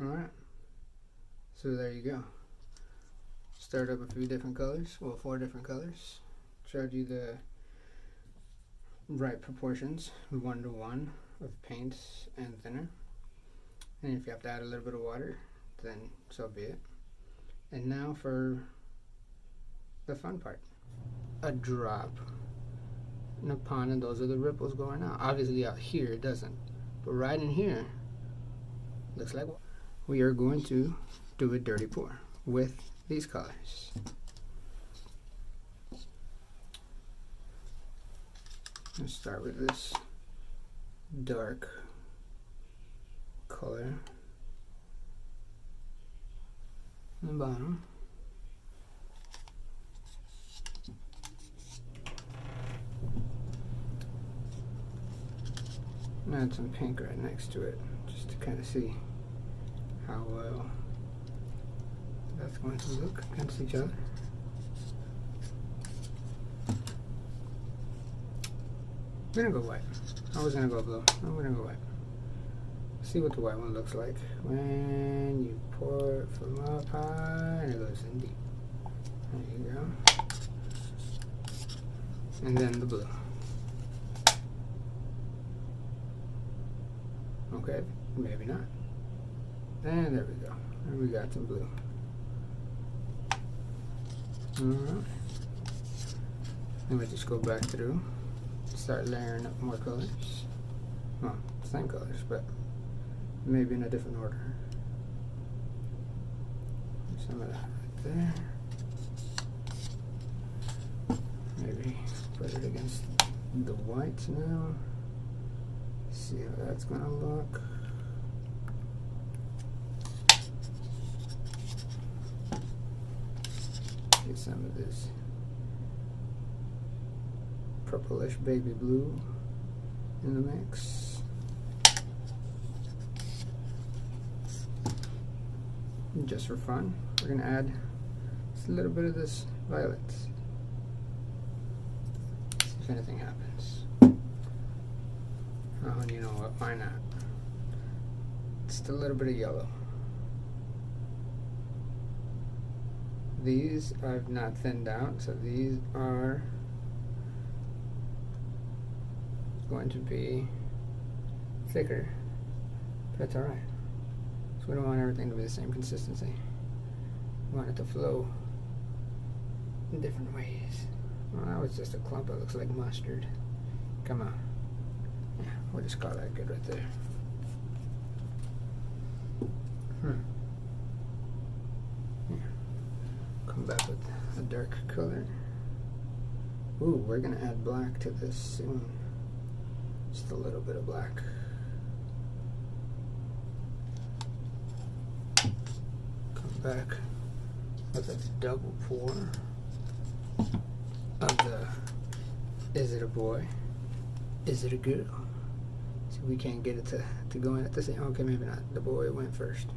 Alright, so there you go. Start up a few different colors, well, 4 different colors. Showed you the right proportions, 1:1 of paint and thinner. And if you have to add a little bit of water, then so be it. And now for the fun part. A drop in a pond, and those are the ripples going out. Obviously out here it doesn't, but right in here looks like we are going to do a dirty pour with these colors. Let's start with this dark color on the bottom. And add some pink right next to it, just to kind of see how well that's going to look against each other. I'm gonna go white. I was gonna go blue. I'm gonna go white. See what the white one looks like when you pour it from up high and it goes in deep. There you go. And then the blue. Okay, maybe not. And there we go. And we got some blue. Alright. Then we just go back through, start layering up more colors. Well, same colors, but maybe in a different order. Some of that right there. Maybe put it against the whites now. See how that's gonna look. Get some of this purplish baby blue in the mix. And just for fun, we're gonna add just a little bit of this violet. See if anything happens. Oh, and you know what? Why not? Just a little bit of yellow. These I've not thinned out, so these are going to be thicker, but that's alright. So we don't want everything to be the same consistency. We want it to flow in different ways. Well, that was just a clump that looks like mustard. Come on. Yeah, we'll just call that good right there. Yeah. Come back with a dark color. Ooh, we're gonna add black to this soon. Just a little bit of black. Come back with a double pour of the Is It a Boy? Is It a Girl? So we can't get it to go in at the same. Okay, maybe not. The boy went first.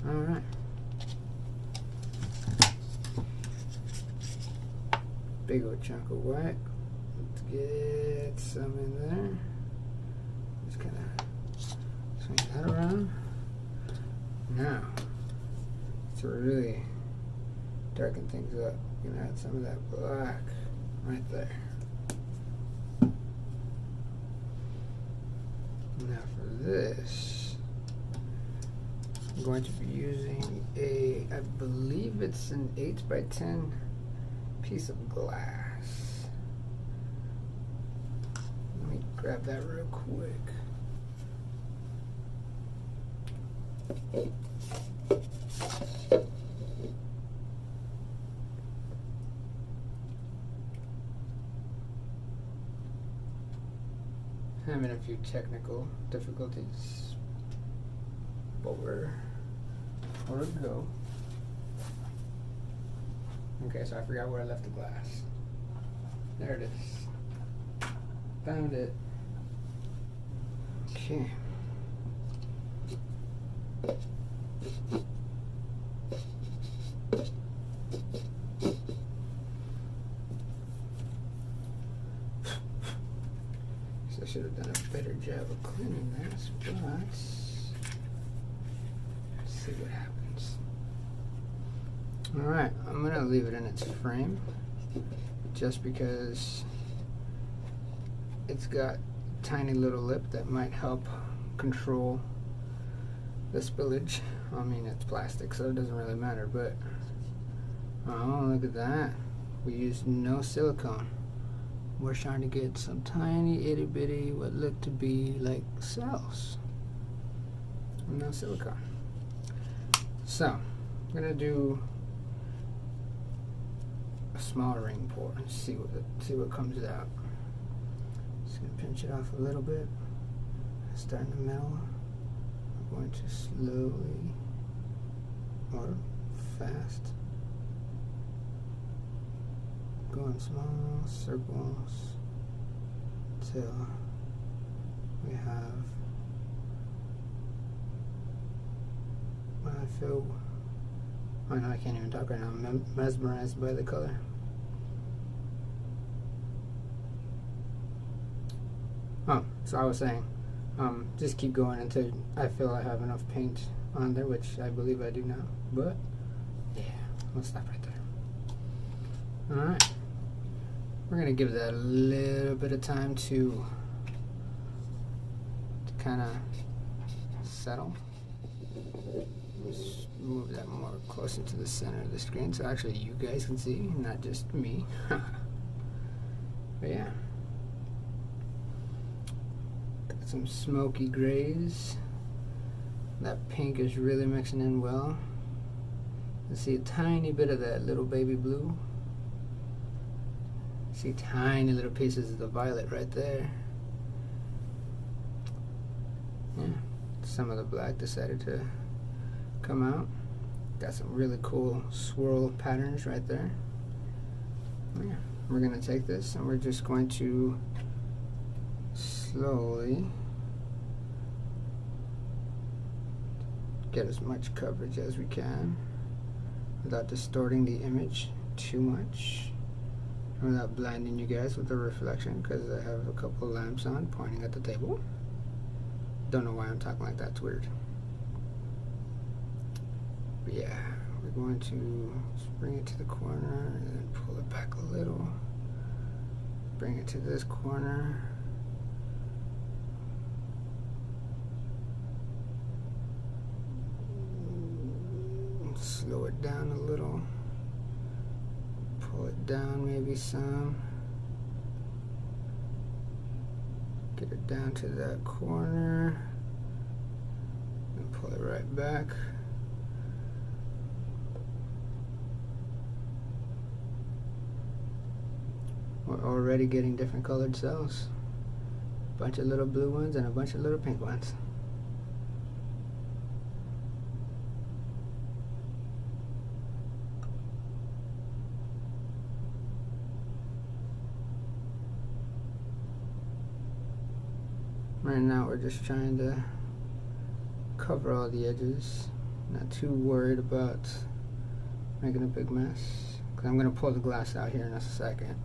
Alright. Big old chunk of white. Let's get some in there. Just kind of swing that around. Now, to really darken things up, you can add some of that black right there. Now for this, I'm going to be using I believe it's an 8x10 piece of glass. Let me grab that real quick. Having a few technical difficulties, but we're to go. Okay, so I forgot where I left the glass. There it is. Found it. Okay. I should have done a better job of cleaning this, but see what happens. Alright, I'm going to leave it in its frame just because it's got a tiny little lip that might help control the spillage. I mean, it's plastic, so it doesn't really matter, but oh, look at that. We used no silicone. We're trying to get some tiny itty bitty what look to be like cells. No silicone. So, I'm gonna do a small ring pour and see what comes out. Just gonna pinch it off a little bit. Start in the middle. I'm going to slowly or fast go in small circles till we have what I feel. Oh no, I can't even talk right now. I'm mesmerized by the color. Oh, so I was saying, just keep going until I feel I have enough paint on there, which I believe I do now. But yeah, we'll stop right there. All right, we're gonna give that a little bit of time to kind of settle. Just move that more closer to the center of the screen so actually you guys can see, not just me. But yeah, got some smoky grays. That pink is really mixing in well. You see a tiny bit of that little baby blue. See tiny little pieces of the violet right there. Yeah, some of the black decided to come out. Got some really cool swirl patterns right there. Yeah, we're gonna take this and we're just going to slowly get as much coverage as we can without distorting the image too much, and without blinding you guys with the reflection, because I have a couple lamps on pointing at the table. Don't know why I'm talking like that, it's weird. But yeah, we're going to just bring it to the corner and then pull it back a little. Bring it to this corner. Slow it down a little. Pull it down maybe some. Get it down to that corner. And pull it right back. We're already getting different colored cells. A bunch of little blue ones and a bunch of little pink ones. Right now we're just trying to cover all the edges. Not too worried about making a big mess, because I'm going to pull the glass out here in a second.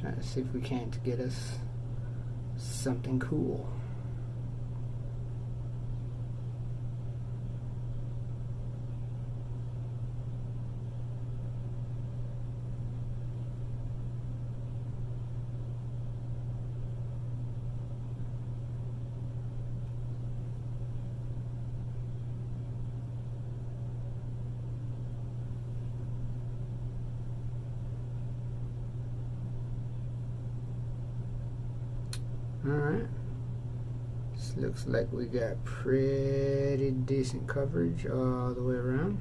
Trying to see if we can't get us something cool. Alright, this looks like we got pretty decent coverage all the way around.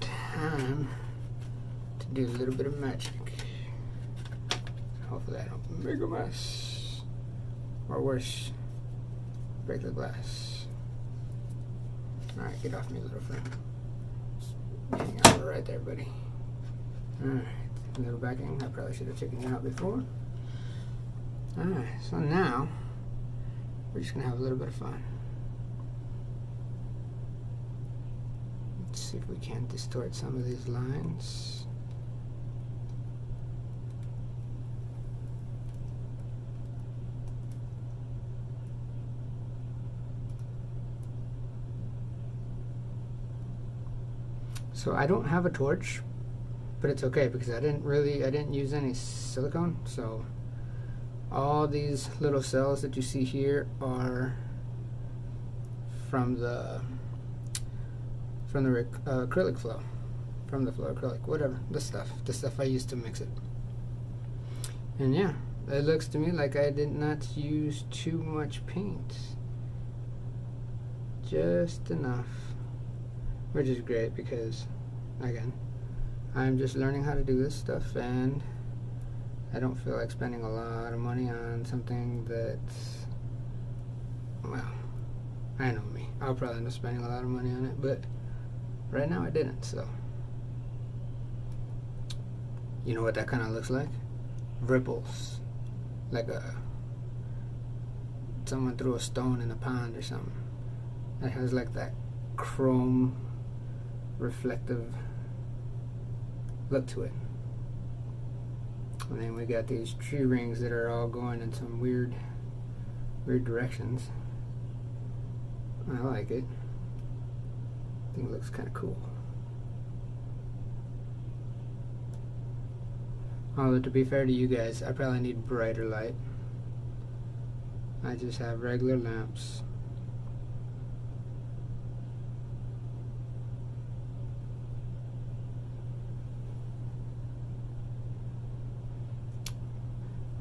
Time to do a little bit of magic. Hopefully I don't make a mess, or worse, break the glass. Alright, get off me, little friend. Hang out right there, buddy. Alright, a little backing. I probably should have taken it out before. Alright, so now we're just going to have a little bit of fun. Let's see if we can distort some of these lines. So I don't have a torch, but it's okay because I didn't use any silicone. So all these little cells that you see here are from the acrylic flow, from the flow acrylic, whatever, the stuff I used to mix it. And yeah, it looks to me like I did not use too much paint, just enough, which is great because, again, I'm just learning how to do this stuff, and I don't feel like spending a lot of money on something that, well, I know me, I'll probably end up spending a lot of money on it, but right now I didn't. So you know what that kind of looks like? Ripples, like someone threw a stone in a pond or something. It has like that chrome reflective look to it. And then we got these tree rings that are all going in some weird directions. I like it. I think it looks kind of cool. Although, to be fair to you guys, I probably need brighter light. I just have regular lamps.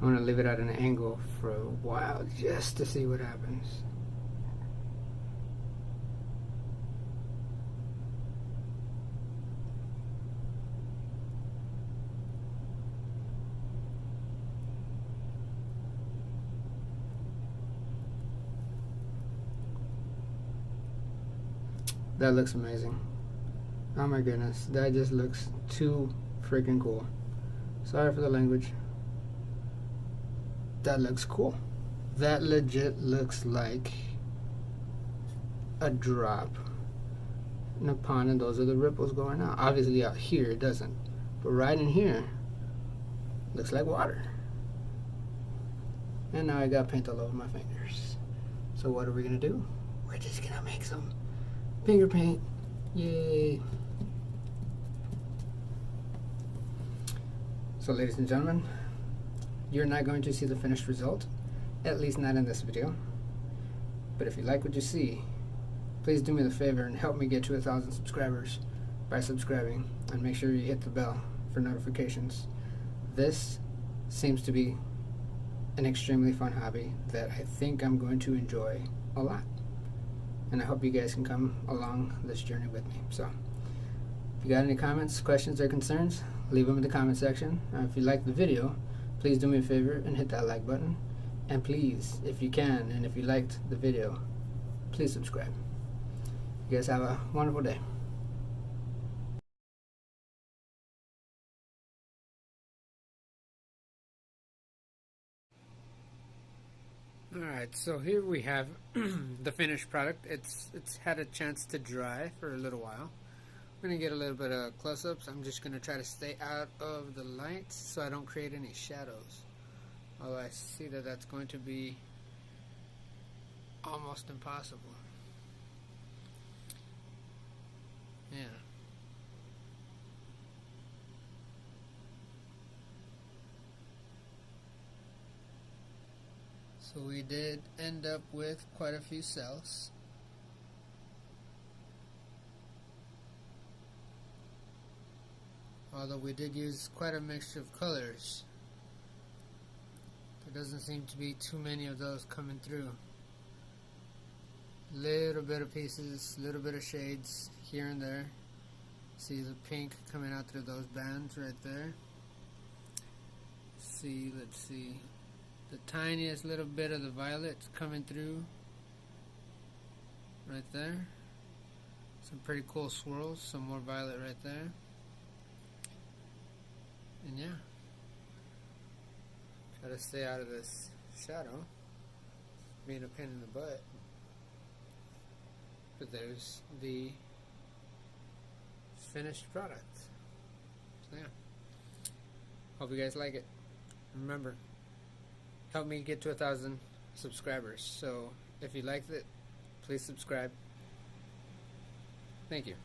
I want to leave it at an angle for a while just to see what happens. That looks amazing. Oh my goodness, that just looks too freaking cool. Sorry for the language. That looks cool. That legit looks like a drop in a pond, and those are the ripples going out. Obviously out here it doesn't, but right in here looks like water. And now I got paint all over my fingers. So what are we gonna do? We're just gonna make some finger paint. Yay. So ladies and gentlemen, you're not going to see the finished result, at least not in this video. But if you like what you see, please do me the favor and help me get to 1,000 subscribers by subscribing, and make sure you hit the bell for notifications. This seems to be an extremely fun hobby that I think I'm going to enjoy a lot. And I hope you guys can come along this journey with me. So, if you got any comments, questions, or concerns, leave them in the comment section. If you like the video, please do me a favor and hit that like button. And please, if you can, and if you liked the video, please subscribe. You guys have a wonderful day. Alright, so here we have the finished product. It's had a chance to dry for a little while. I'm going to get a little bit of close-ups. I'm just going to try to stay out of the light so I don't create any shadows. Although I see that that's going to be almost impossible. Yeah. So we did end up with quite a few cells. Although we did use quite a mixture of colors, there doesn't seem to be too many of those coming through. Little bit of pieces, little bit of shades here and there. See the pink coming out through those bands right there. Let's see. The tiniest little bit of the violet coming through right there. Some pretty cool swirls, some more violet right there. And yeah, try to stay out of this shadow, being a pain in the butt. But there's the finished product. So yeah, hope you guys like it. Remember, help me get to 1,000 subscribers. So if you liked it, please subscribe. Thank you.